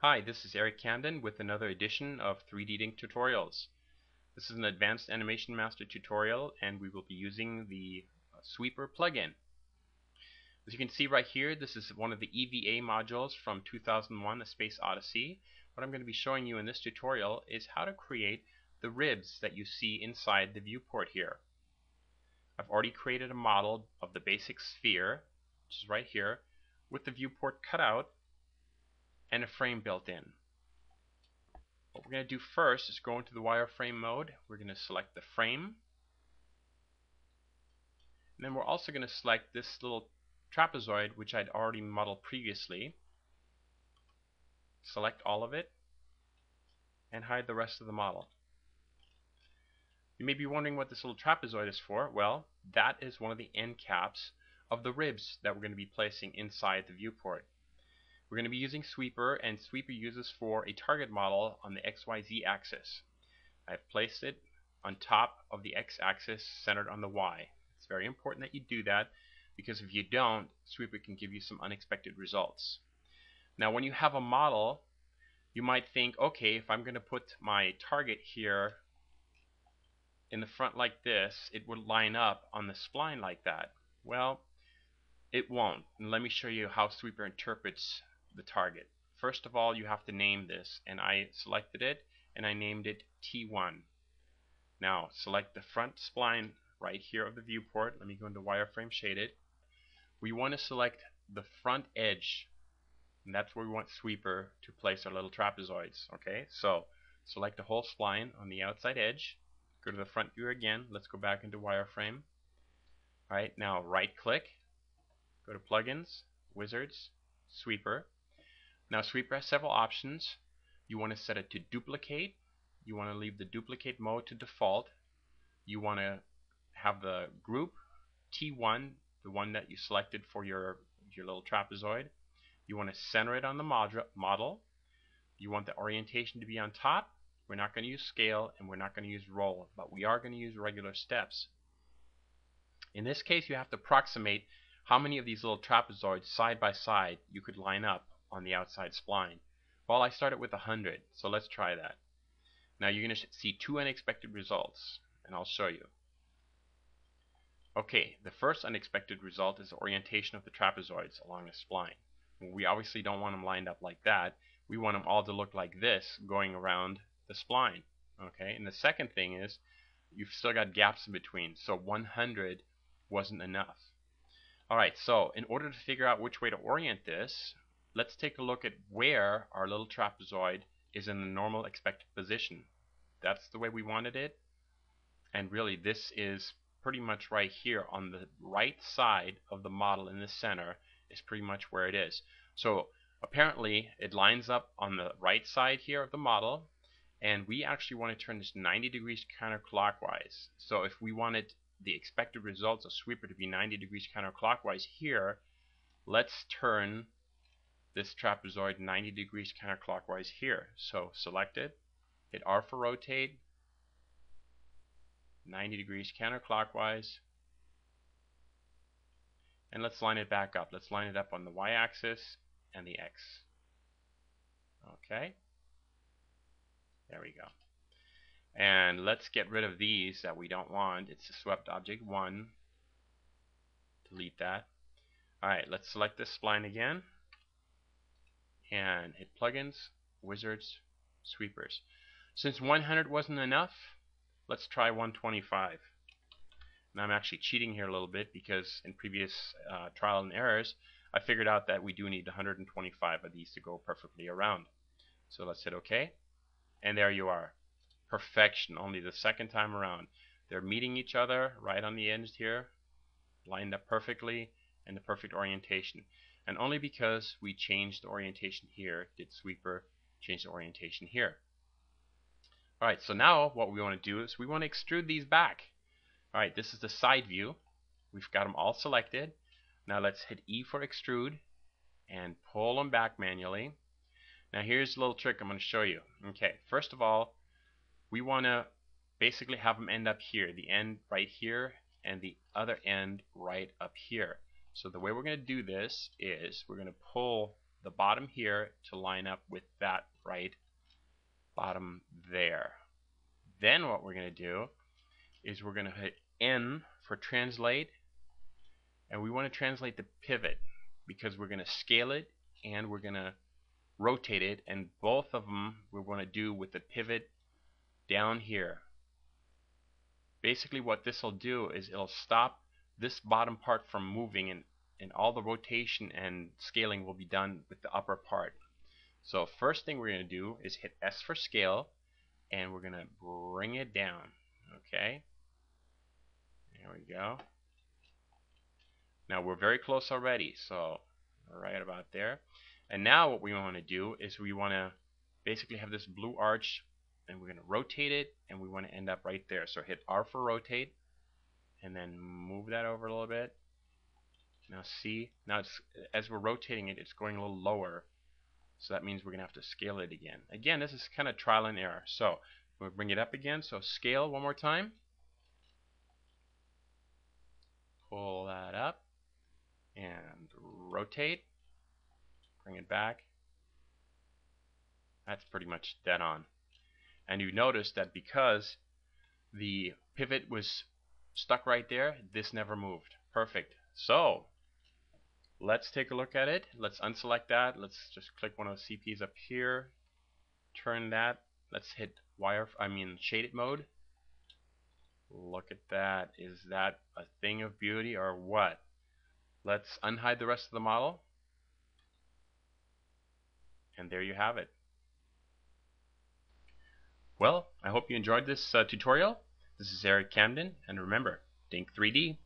Hi, this is Eric Camden with another edition of 3D Ink Tutorials. This is an Advanced Animation Master tutorial, and we will be using the Sweeper plugin. As you can see right here, this is one of the EVA modules from 2001: A Space Odyssey. What I'm going to be showing you in this tutorial is how to create the ribs that you see inside the viewport here. I've already created a model of the basic sphere, which is right here, with the viewport cut out and a frame built in. What we're going to do first is go into the wireframe mode. We're going to select the frame, and then we're also going to select this little trapezoid which I'd already modeled previously. Select all of it and hide the rest of the model. You may be wondering what this little trapezoid is for. Well, that is one of the end caps of the ribs that we're going to be placing inside the viewport. We're going to be using Sweeper, and Sweeper uses for a target model on the XYZ axis. I've placed it on top of the X-axis centered on the Y. It's very important that you do that, because if you don't, Sweeper can give you some unexpected results. Now when you have a model, you might think, okay, if I'm going to put my target here in the front like this, it would line up on the spline like that. Well, it won't. And let me show you how Sweeper interprets the target. First of all, you have to name this, and I selected it and I named it T1. Now select the front spline right here of the viewport. Let me go into wireframe shaded. We want to select the front edge, and that's where we want Sweeper to place our little trapezoids. Okay, so select the whole spline on the outside edge. Go to the front view again. Let's go back into wireframe. Alright, now right click, go to Plugins, Wizards, Sweeper. Now Sweeper has several options. You want to set it to duplicate. You want to leave the duplicate mode to default. You want to have the group T1, the one that you selected for your little trapezoid. You want to center it on the model. You want the orientation to be on top. We're not going to use scale, and we're not going to use roll, but we are going to use regular steps. In this case, you have to approximate how many of these little trapezoids side by side you could line up on the outside spline. Well, I started with 100, so let's try that. Now you're going to see two unexpected results, and I'll show you. Okay, the first unexpected result is the orientation of the trapezoids along the spline. We obviously don't want them lined up like that. We want them all to look like this, going around the spline. Okay, and the second thing is you've still got gaps in between, so 100 wasn't enough. Alright, so in order to figure out which way to orient this, let's take a look at where our little trapezoid is in the normal expected position. That's the way we wanted it, and really this is pretty much right here on the right side of the model in the center is pretty much where it is. So apparently it lines up on the right side here of the model, and we actually want to turn this 90 degrees counterclockwise. So if we wanted the expected results of Sweeper to be 90 degrees counterclockwise here, let's turn this trapezoid 90 degrees counterclockwise here. So select it, hit R for rotate, 90 degrees counterclockwise, and let's line it back up. Let's line it up on the y-axis and the x. Okay, there we go. And let's get rid of these that we don't want. It's the swept object 1. Delete that. Alright, let's select this spline again and hit Plugins, Wizards, Sweepers. Since 100 wasn't enough, let's try 125. Now I'm actually cheating here a little bit, because in previous trial and errors I figured out that we do need 125 of these to go perfectly around. So let's hit OK, and there you are. Perfection, only the second time around. They're meeting each other right on the edge here, lined up perfectly, and the perfect orientation. And only because we changed the orientation here did Sweeper change the orientation here. Alright, so now what we want to do is we want to extrude these back. Alright, this is the side view. We've got them all selected. Now let's hit E for extrude and pull them back manually. Now here's a little trick I'm going to show you. Okay, first of all, we want to basically have them end up here, the end right here and the other end right up here. So the way we're going to do this is we're going to pull the bottom here to line up with that right bottom there. Then what we're going to do is we're going to hit N for translate, and we want to translate the pivot because we're going to scale it and we're going to rotate it, and both of them we want to do with the pivot down here. Basically what this will do is it'll stop this bottom part from moving, and all the rotation and scaling will be done with the upper part. So first thing we're going to do is hit S for scale, and we're going to bring it down. Okay, there we go. Now we're very close already, so right about there. And now what we want to do is we want to basically have this blue arch, and we're going to rotate it, and we want to end up right there. So hit R for rotate, and then move that over a little bit. Now see, now it's, as we're rotating it, it's going a little lower. So that means we're going to have to scale it again. Again, this is kind of trial and error. So we'll bring it up again. So scale one more time. Pull that up and rotate. Bring it back. That's pretty much dead on. And you notice that because the pivot was stuck right there, this never moved. Perfect. So let's take a look at it. Let's unselect that. Let's just click one of the CPs up here. Turn that. Let's hit shaded mode. Look at that. Is that a thing of beauty or what? Let's unhide the rest of the model. And there you have it. Well, I hope you enjoyed this tutorial. This is Eric Camden, and remember, think 3D.